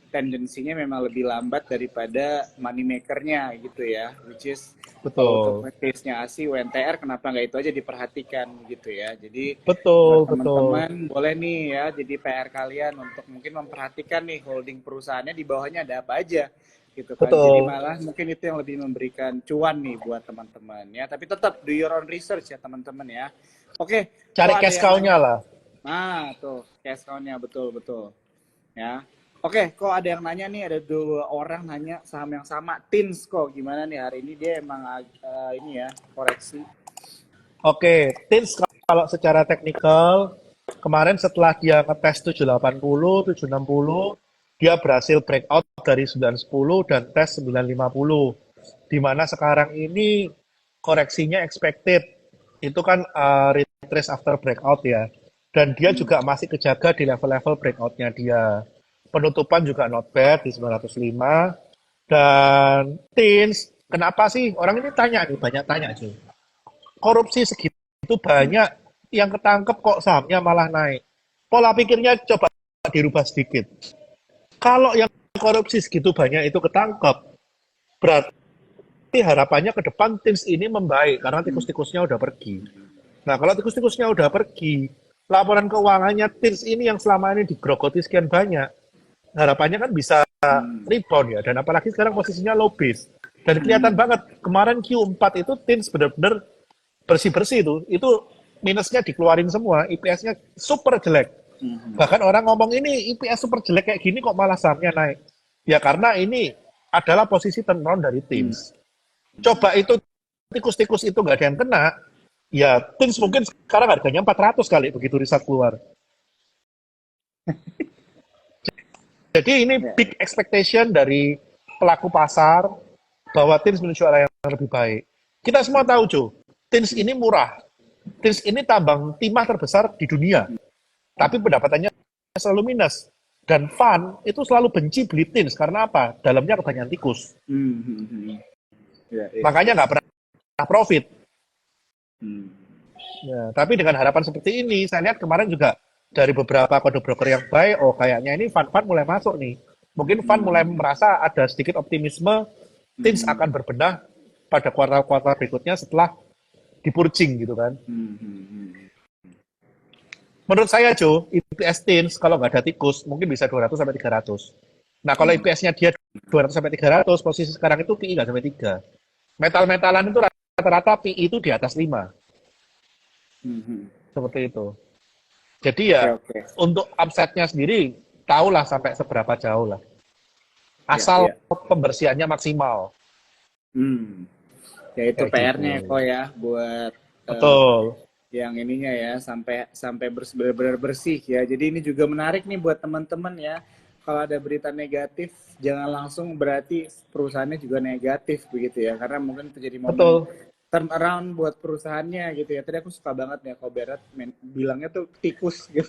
tendensinya memang lebih lambat daripada money makernya gitu ya. Which is kalau untuk betul. case-nya ASI, UNTR kenapa nggak itu aja diperhatikan gitu ya. Jadi buat Betul, betul. teman-teman boleh nih ya jadi PR kalian untuk mungkin memperhatikan nih holding perusahaannya di bawahnya ada apa aja gitu kan. Jadi Betul. malah mungkin itu yang lebih memberikan cuan nih buat teman-teman ya. Tapi tetap do your own research ya teman-teman ya. Oke, Cari kok ada cash yang cow-nya nanya? lah. Nah, tuh cash count-nya betul betul ya. Oke, kok ada yang nanya nih, ada dua orang nanya saham yang sama, Tins kok gimana nih hari ini dia emang ini ya koreksi. Oke, Tins kalau secara teknikal, kemarin setelah dia ngetes 780, 760, dia berhasil breakout dari 910 dan tes 950. Di mana sekarang ini koreksinya expected. Itu kan retrace after breakout ya. Dan dia Hmm. juga masih kejaga di level-level breakoutnya dia. Penutupan juga not bad di 905. Dan Tins, kenapa sih orang ini tanya nih, banyak tanya cuy. Korupsi segitu banyak yang ketangkep kok sahamnya malah naik. Pola pikirnya coba dirubah sedikit. Kalau yang korupsi segitu banyak itu ketangkep, berarti harapannya ke depan Tins ini membaik karena tikus-tikusnya udah pergi. Nah, kalau tikus-tikusnya udah pergi, laporan keuangannya Tins ini yang selama ini digrogoti sekian banyak, harapannya kan bisa Hmm. rebound ya. Dan apalagi sekarang posisinya low base. Dan kelihatan Hmm. banget kemarin Q4 itu Tins benar-benar bersih-bersih itu minusnya dikeluarin semua, IPS-nya super jelek. Hmm. Bahkan orang ngomong ini IPS super jelek kayak gini kok malah sahamnya naik. Ya karena ini adalah posisi turnaround dari Hmm. Teams. Coba itu tikus-tikus itu nggak ada yang kena, ya Teams mungkin sekarang harganya 400 kali begitu riset keluar. Jadi ini Ya. big expectation dari pelaku pasar bahwa Teams menuju arah yang lebih baik. Kita semua tahu, Jo, Teams ini murah. Teams ini tambang timah terbesar di dunia. Tapi pendapatannya selalu minus. Dan fund itu selalu benci beli Teams. Karena apa? Dalamnya kebanyakan tikus. Hmm. Hmm. Hmm. Ya, ya. Makanya nggak pernah profit. Hmm. Ya, tapi dengan harapan seperti ini, saya lihat kemarin juga dari beberapa kode broker yang baik, oh kayaknya ini fund-fund mulai masuk nih. Mungkin fund mulai Hmm. merasa ada sedikit optimisme, Teams Hmm. akan berbenah pada kuartal-kuartal berikutnya setelah dipurcing gitu kan. Hmm. Hmm. Menurut saya, Jo, IPS Teams kalau nggak ada tikus, mungkin bisa 200 sampai 300. Nah, kalau IPS-nya dia 200 sampai 300, posisi sekarang itu PI nggak sampai 3. Metal-metalan itu rata-rata rata-rata PI itu di atas 5, Mhm. seperti itu. Jadi Oke, ya oke. untuk upside-nya sendiri tahulah sampai seberapa jauh lah. Ya, Asal ya. pembersihannya maksimal Hmm. Ya itu kayak PR-nya gitu. kok ya buat eh, Betul. yang ininya ya sampai sampai benar-benar bersih ya. Jadi ini juga menarik nih buat teman-teman ya. Kalau ada berita negatif jangan langsung berarti perusahaannya juga negatif begitu ya. Karena mungkin terjadi momen Betul. turn around buat perusahaannya gitu ya. Tadi aku suka banget ya kalau Berat bilangnya tuh tikus gitu.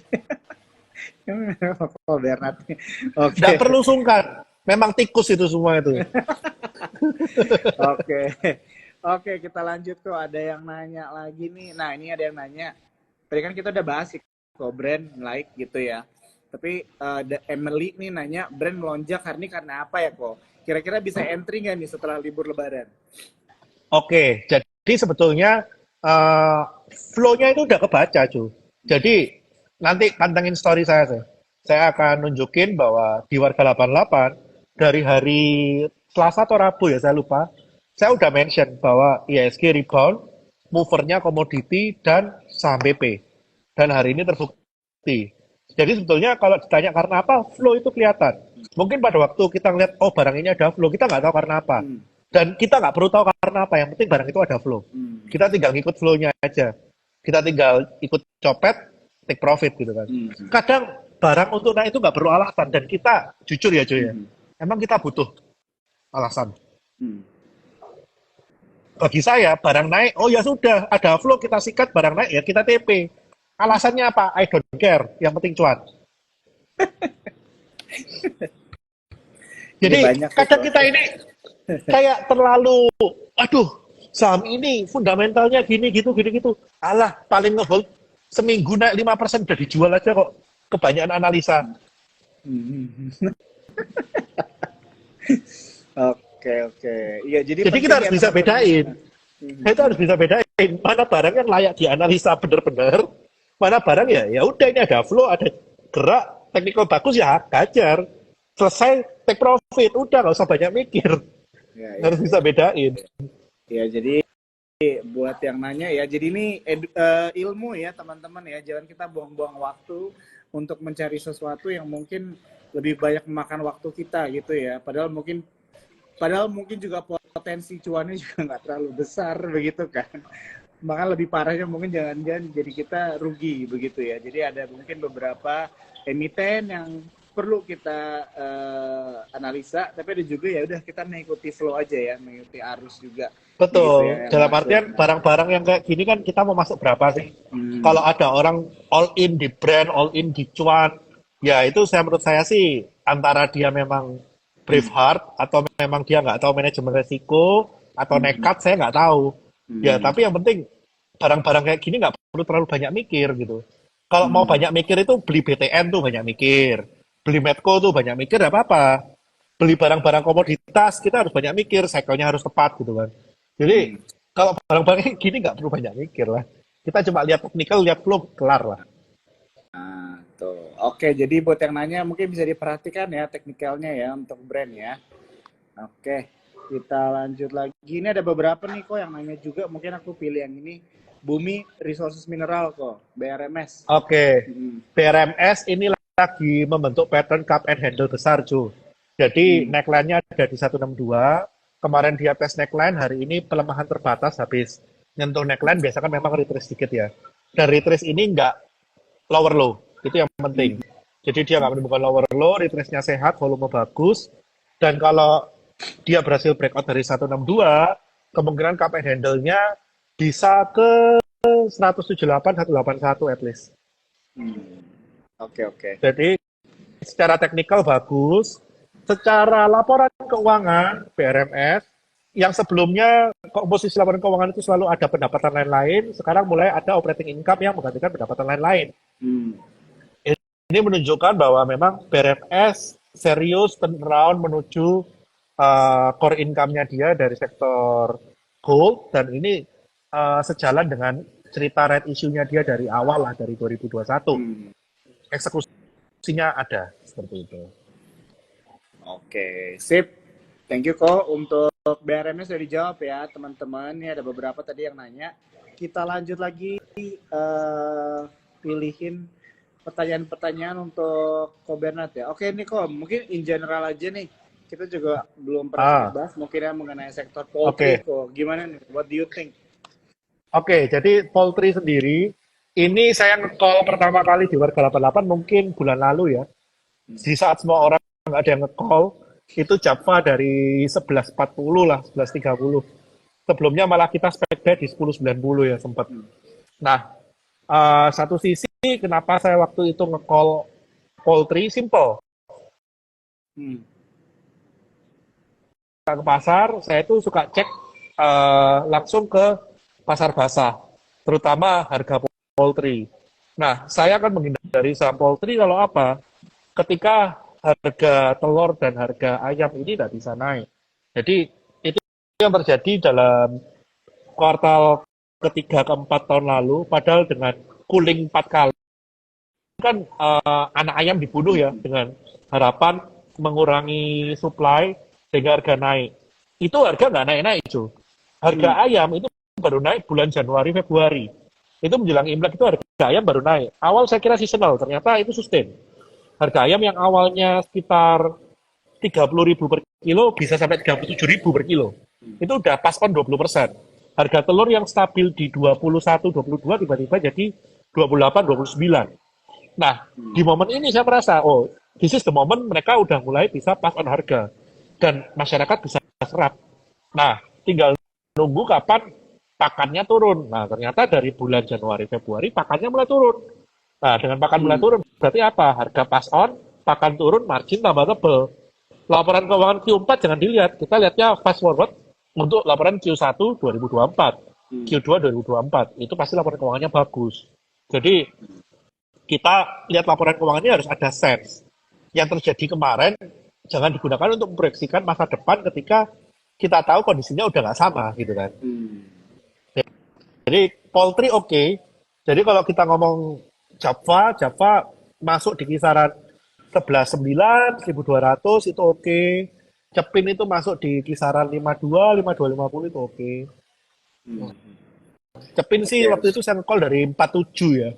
Kalau Bernat. Nggak Oke. perlu sungkan. Memang tikus itu semua itu. Oke. Oke, kita lanjut kok. Ada yang nanya lagi nih. Nah, ini ada yang nanya. Tadi kan kita udah bahas sih kok brand like gitu ya. Tapi Emily nih nanya brand melonjak hari ini karena apa ya kok? Kira-kira bisa entry nggak nih setelah libur Lebaran? Oke, jadi sebetulnya eh, flow-nya itu udah kebaca, Cu. Jadi nanti pantengin story saya, sih. Saya akan nunjukin bahwa di Warga 88 dari hari Selasa atau Rabu ya, saya lupa. Saya udah mention bahwa ISG rebound, movernya komoditi dan saham BP. Dan hari ini terbukti. Jadi sebetulnya kalau ditanya karena apa, flow itu kelihatan. Mungkin pada waktu kita ngeliat, oh barang ini ada flow, kita nggak tahu karena apa. Hmm. Dan kita nggak perlu tahu karena apa, yang penting barang itu ada flow. Hmm. Kita tinggal ngikut flow-nya aja. Kita tinggal ikut copet, take profit gitu kan. Hmm. Kadang barang untuk naik itu nggak perlu alasan, dan kita jujur ya cuy ya, Hmm. emang kita butuh alasan. Hmm. Bagi saya barang naik, oh ya sudah, ada flow kita sikat, barang naik ya kita TP. Alasannya apa? I don't care, yang penting cuan. Ini Jadi banyak ya kadang kok. kita ini kayak terlalu, aduh, saham ini fundamentalnya gini gitu gini gitu. Alah, paling ngehold seminggu naik 5% udah dijual aja kok. Kebanyakan analisa. Hmm. Oke, oke. Iya, jadi Jadi kita penting harus ya bisa teman-teman ya. bedain. Kita harus bisa bedain mana barang yang layak dianalisa benar-benar, mana barang ya ya udah ini ada flow, ada gerak, technical bagus ya gajar. Selesai take profit, udah nggak usah banyak mikir. Ya, ya, Harus bisa ya. bedain. Ya, jadi buat yang nanya ya, jadi ini ilmu ya teman-teman ya, jangan kita buang-buang waktu untuk mencari sesuatu yang mungkin lebih banyak memakan waktu kita gitu ya. Padahal mungkin juga potensi cuannya juga nggak terlalu besar begitu kan. Bahkan lebih parahnya mungkin jangan-jangan jadi kita rugi begitu ya. Jadi ada mungkin beberapa emiten yang perlu kita analisa, tapi ada juga ya udah kita mengikuti flow aja ya, mengikuti arus juga begitu Betul. ya yang Dalam masuk. artian barang-barang yang kayak gini kan kita mau masuk berapa sih? Hmm. Kalau ada orang all in di brand, all in di cuan, ya itu menurut saya sih antara dia memang brave Hmm. heart atau memang dia nggak tahu manajemen resiko atau Hmm. nekat, saya nggak tahu. Ya Hmm. tapi yang penting barang-barang kayak gini nggak perlu terlalu banyak mikir gitu. Kalau mau Hmm. banyak mikir itu beli BTN tuh banyak mikir, beli Medco tuh banyak mikir, nggak apa-apa. Beli barang-barang komoditas kita harus banyak mikir, cycle-nya harus tepat gitu kan. Jadi Hmm. kalau barang-barang kayak gini nggak perlu banyak mikir lah. Kita cuma lihat technical, lihat flow, kelar lah. Nah, tuh. Oke, jadi buat yang nanya mungkin bisa diperhatikan ya teknikalnya ya untuk brand ya. Oke, kita lanjut lagi. Ini ada beberapa nih kok yang nanya juga. Mungkin aku pilih yang ini. Bumi Resources Mineral kok, BRMS. Oke, Hmm. BRMS ini lagi membentuk pattern cup and handle besar, Ju. Jadi Hmm. neckline-nya ada di 162. Kemarin dia tes neckline, hari ini pelemahan terbatas habis nyentuh neckline. Biasa kan memang retrace sedikit ya. Dan retrace ini nggak lower low, itu yang penting. Hmm. Jadi dia nggak menimbulkan lower low, retrace-nya sehat, volume bagus. Dan kalau dia berhasil breakout dari 162, kemungkinan cup and handle-nya bisa ke 178, 181 at least. Hmm. Oke, oke. Jadi secara teknikal bagus, secara laporan keuangan BRMS yang sebelumnya komposisi laporan keuangan itu selalu ada pendapatan lain-lain, sekarang mulai ada operating income yang menggantikan pendapatan lain-lain. Hmm. Ini menunjukkan bahwa memang BRMS serius turnaround menuju core income-nya dia dari sektor gold, dan ini sejalan dengan cerita red issue-nya dia dari awal lah, dari 2021. Hmm. Eksekusinya ada seperti itu. Oke, sip. Thank you kok untuk BRM-nya sudah dijawab ya teman-teman. Ini ada beberapa tadi yang nanya. Kita lanjut lagi pilihin pertanyaan-pertanyaan untuk Ko Bernard ya. Oke nih Ko, mungkin in general aja nih. Kita juga belum pernah Ah, sempat bahas mungkin ya mengenai sektor oke. poultry Ko. Gimana nih? What do you think? Oke, jadi poultry sendiri, ini saya nge-call pertama kali di Warga 88 mungkin bulan lalu ya. Di saat semua orang nggak ada yang nge-call, itu Java dari 11.40 lah, 11.30. Sebelumnya malah kita spek bed di 10.90 ya sempat. Hmm. Nah, satu sisi kenapa saya waktu itu nge-call poultry, simple. Hmm. Ke pasar, saya itu suka cek langsung ke pasar basah, terutama harga poultry. Nah, saya akan menghindari saham poultry kalau apa? Ketika harga telur dan harga ayam ini tidak bisa naik. Jadi, itu yang terjadi dalam kuartal ketiga keempat tahun lalu, padahal dengan cooling 4 kali, kan anak ayam dibunuh ya dengan harapan mengurangi supply sehingga harga naik. Itu harga nggak naik-naik itu. Harga Hmm. ayam itu baru naik bulan Januari Februari. Itu menjelang Imlek itu harga ayam baru naik. Awal saya kira seasonal, ternyata itu sustain. Harga ayam yang awalnya sekitar 30.000 per kilo bisa sampai 37.000 per kilo. Itu udah pas on 20%. Harga telur yang stabil di 21, 22 tiba-tiba jadi 28, 29. Nah, di momen ini saya merasa, oh, this is the moment mereka udah mulai bisa pass on harga. Dan masyarakat bisa serap. Nah, tinggal nunggu kapan pakannya turun. Nah, ternyata dari bulan Januari, Februari, pakannya mulai turun. Nah, dengan pakan mulai Hmm. turun, berarti apa? Harga pass on, pakan turun, margin tambah tebel. Laporan keuangan Q4 jangan dilihat. Kita lihatnya fast forward untuk laporan Q1 2024, Hmm. Q2 2024. Itu pasti laporan keuangannya bagus. Jadi, kita lihat laporan keuangannya harus ada sense. Yang terjadi kemarin jangan digunakan untuk memproyeksikan masa depan ketika kita tahu kondisinya udah nggak sama gitu kan. Hmm. Jadi poultry oke. Jadi kalau kita ngomong Java masuk di kisaran 11.9, 1.200 itu oke. Cepin itu masuk di kisaran 52, 52, 50 itu oke. Hmm. Cepin sih Oke. waktu itu saya call dari 47 ya.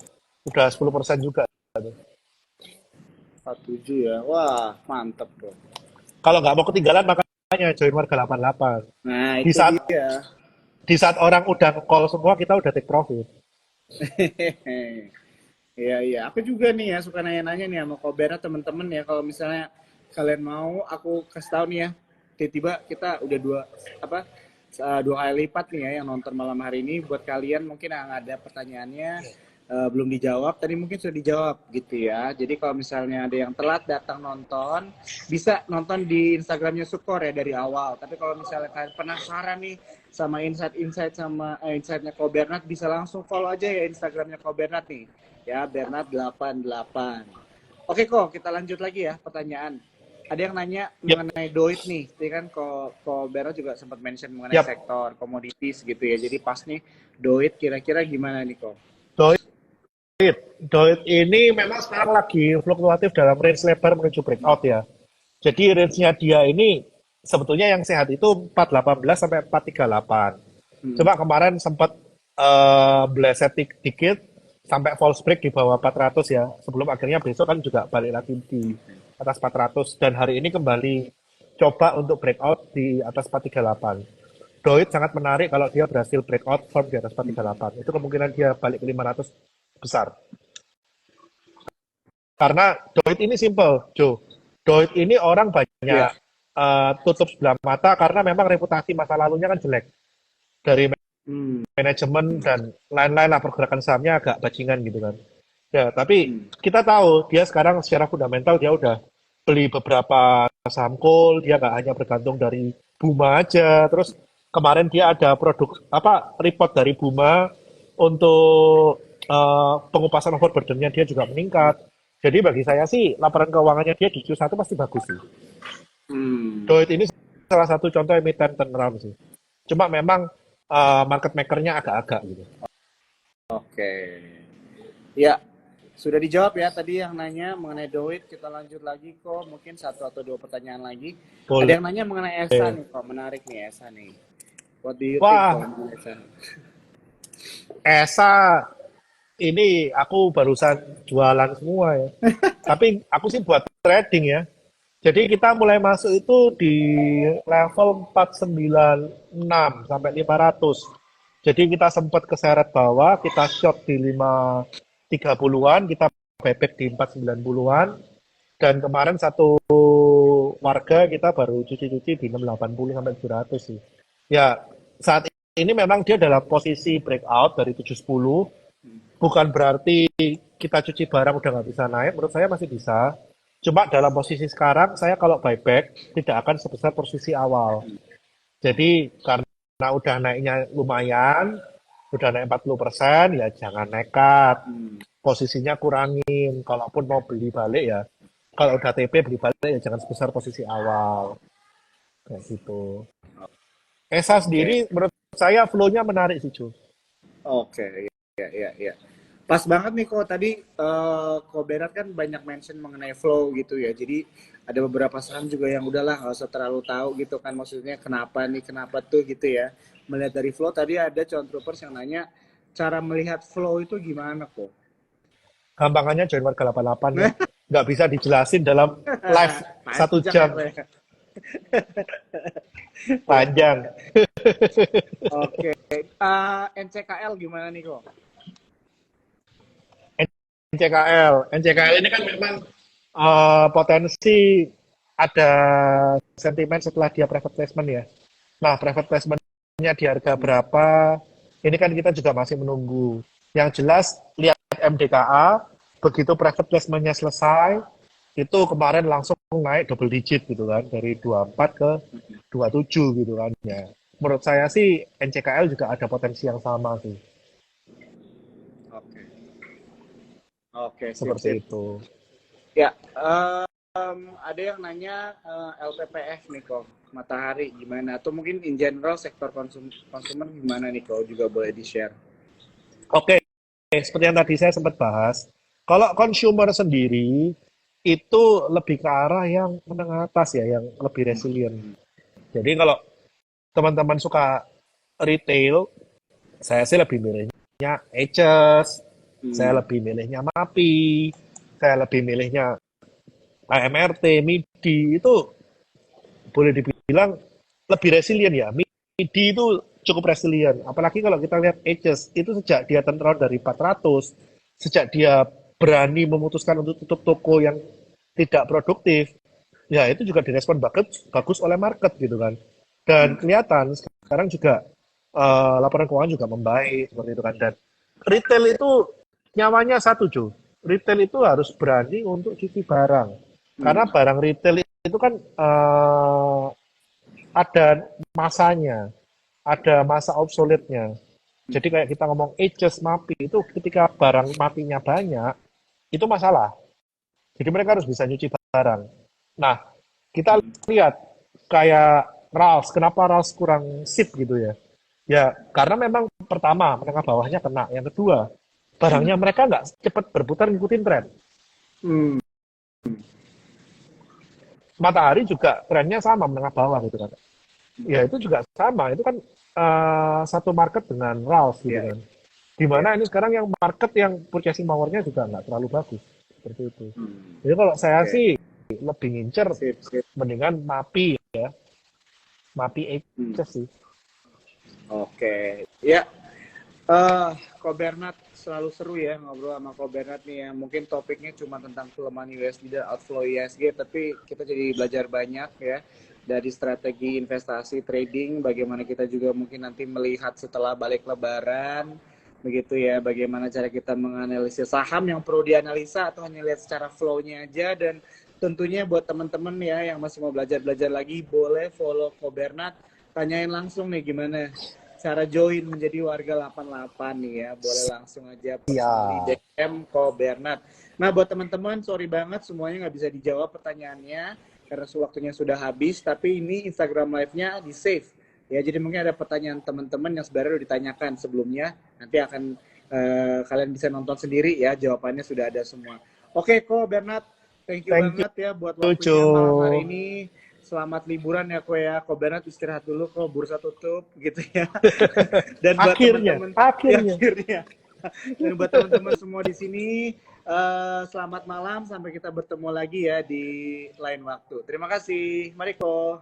Udah 10% juga. 47 ya. Wah, mantep bro. Kalau nggak mau ketinggalan makanya join Warga 88. Nah, Di itu saat dia. di saat orang udah call semua kita udah take profit. Iya, iya. Aku juga nih ya suka nanya-nanya nih sama Kobera temen-temen ya. Kalau misalnya kalian mau, aku kasih tahu nih ya. Tiba-tiba kita udah apa 2 kali lipat nih ya yang nonton malam hari ini. Buat kalian mungkin yang ada pertanyaannya belum dijawab, tadi mungkin sudah dijawab gitu ya. Jadi kalau misalnya ada yang telat datang nonton, bisa nonton di Instagramnya Sukor ya dari awal. Tapi kalau misalnya kalian penasaran nih sama insight-insight sama insightnya Ko Bernard, bisa langsung follow aja ya Instagramnya Ko Bernard nih ya, Bernard88. Oke kok, kita lanjut lagi ya pertanyaan. Ada yang nanya Yap, mengenai Doit nih, tadi kan Ko Bernard juga sempat mention mengenai yap. sektor komoditis gitu ya. Jadi pas nih Doit kira-kira gimana nih kok? Doit, Doit ini memang sekarang lagi fluktuatif dalam range lebar menuju breakout ya. Jadi range-nya dia ini sebetulnya yang sehat itu 418 sampai 438. Hmm. Cuma kemarin sempat bleset dikit sampai false break di bawah 400 ya. Sebelum akhirnya besok kan juga balik lagi di atas 400 dan hari ini kembali coba untuk breakout di atas 438. Doit sangat menarik kalau dia berhasil breakout firm di atas 438. Itu kemungkinan dia balik ke 500 besar. Karena Doit ini simple, Joe. Doit ini orang Iya. banyak tutup sebelah mata karena memang reputasi masa lalunya kan jelek. Dari Hmm. manajemen dan lain-lain lah pergerakan sahamnya agak bajingan gitu kan. Ya, tapi Hmm. kita tahu dia sekarang secara fundamental dia udah beli beberapa saham coal, dia nggak hanya bergantung dari Buma aja. Terus kemarin dia ada produk apa report dari Buma untuk pengupasan overburdennya dia juga meningkat. Jadi bagi saya sih laporan keuangannya dia di Q1 pasti bagus sih. Hmm. Doit ini salah satu contoh emiten turnaround sih. Cuma memang market makernya agak-agak gitu. Oke. Ya, Sudah dijawab ya tadi yang nanya mengenai duit, kita lanjut lagi kok, mungkin satu atau dua pertanyaan lagi. Ada Boleh. yang nanya mengenai Esa nih kok, menarik nih Esa nih. What do you think kok Wah, mengenai Esa? Esa ini aku barusan jualan semua ya. Tapi aku sih buat trading ya. Jadi kita mulai masuk itu di level 496 sampai 500. Jadi kita sempat keseret bawah, kita short di 530-an, kita buyback di 490-an, dan kemarin satu warga kita baru cuci-cuci di 680 sampai 700 sih. Ya, saat ini memang dia dalam posisi breakout dari 710, bukan berarti kita cuci barang udah nggak bisa naik, menurut saya masih bisa. Cuma dalam posisi sekarang, saya kalau buyback tidak akan sebesar posisi awal. Jadi karena udah naiknya lumayan, udah naik 40%, ya jangan nekat. Hmm, Posisinya kurangin. Kalaupun mau beli balik ya, kalau udah TP beli balik ya jangan sebesar posisi awal. Kayak gitu. Esa oke, sendiri menurut saya flow-nya menarik sih, Ju. oke, ya, ya, ya. Pas banget nih kok tadi kok Berat kan banyak mention mengenai flow gitu ya. Jadi ada beberapa saham juga yang udahlah nggak usah terlalu tahu gitu kan maksudnya kenapa nih kenapa tuh gitu ya. Melihat dari flow tadi ada John Troopers yang nanya cara melihat flow itu gimana kok? Gampangannya join warga 88 ya. Nggak bisa dijelasin dalam live satu Panjang ya jam kok ya. Ya, panjang. oke. NCKL gimana nih kok? NCKL ini kan memang potensi ada sentimen setelah dia private placement ya. Nah, private placement-nya di harga berapa? Ini kan kita juga masih menunggu. Yang jelas, lihat MDKA, begitu private placement-nya selesai, itu kemarin langsung naik double digit gitu kan, dari 24 ke 27 gitu kan. Ya. Menurut saya sih NCKL juga ada potensi yang sama sih, Oke. Oke, sip seperti sip. itu. Ya, ada yang nanya LPPF nih kok, Matahari gimana? Atau mungkin in general sektor konsumen gimana nih kok juga boleh di-share. Oke, seperti yang tadi saya sempat bahas, kalau consumer sendiri itu lebih ke arah yang menengah atas ya, yang lebih resilient. Jadi kalau teman-teman suka retail, saya sih lebih milihnya Aces, saya Hmm. lebih milihnya MAPI, saya lebih milihnya AMRT, MIDI, itu boleh dibilang lebih resilient ya. MIDI itu cukup resilient. Apalagi kalau kita lihat Aces, itu sejak dia turnaround dari 400, sejak dia berani memutuskan untuk tutup toko yang tidak produktif, ya itu juga direspon bagus, bagus oleh market gitu kan. Dan kelihatan sekarang juga laporan keuangan juga membaik seperti itu kan. Dan retail itu nyawanya satu, Jo. Retail itu harus berani untuk cuci barang. Karena Hmm. barang retail itu kan ada masanya, ada masa obsolete-nya. Jadi kayak kita ngomong ages MAPI itu ketika barang matinya banyak, itu masalah. Jadi mereka harus bisa nyuci barang. Nah, kita lihat kayak Ralph, kenapa Ralph kurang sip gitu ya? Ya, karena memang pertama, menengah bawahnya kena. Yang kedua, barangnya mereka nggak cepat berputar ngikutin tren. Hmm. Matahari juga trennya sama, menengah bawah gitu kan. Ya itu juga sama, itu kan satu market dengan Ralph gitu Ya, kan. ya. Dimana ini sekarang yang market yang purchasing power-nya juga nggak terlalu bagus. Seperti itu. Hmm. Jadi kalau saya Oke, sih lebih ngincer sip sip. mendingan MAPI ya. MAPI Hmm. aja sih. Oke, ya. Ko Bernard selalu seru ya ngobrol sama Ko Bernard nih ya. Mungkin topiknya cuma tentang pelemahan USD dan outflow ISG, tapi kita jadi belajar banyak ya dari strategi investasi trading. Bagaimana kita juga mungkin nanti melihat setelah balik Lebaran, begitu ya. Bagaimana cara kita menganalisis saham yang perlu dianalisa atau hanya lihat secara flow-nya aja. Dan tentunya buat teman-teman ya yang masih mau belajar-belajar lagi, boleh follow Ko Bernard. Tanyain langsung nih gimana cara join menjadi warga 88 nih ya. Boleh langsung aja personally Iya. DM Ko Bernard. Nah buat teman-teman sorry banget semuanya nggak bisa dijawab pertanyaannya karena waktunya sudah habis. Tapi ini Instagram live-nya di save. Ya jadi mungkin ada pertanyaan teman-teman yang sebenarnya udah ditanyakan sebelumnya. Nanti akan kalian bisa nonton sendiri ya, jawabannya sudah ada semua. Oke, Ko Bernard, thank you Thank banget ya buat you, waktunya malam hari Cuk. ini. Selamat liburan ya, Ko ya. Ko Bernard istirahat dulu, Ko, bursa tutup gitu ya. Dan buat Akhirnya, teman-teman, ya akhirnya. akhirnya. Dan buat teman-teman semua di sini, selamat malam, sampai kita bertemu lagi ya di lain waktu. Terima kasih, mari Ko.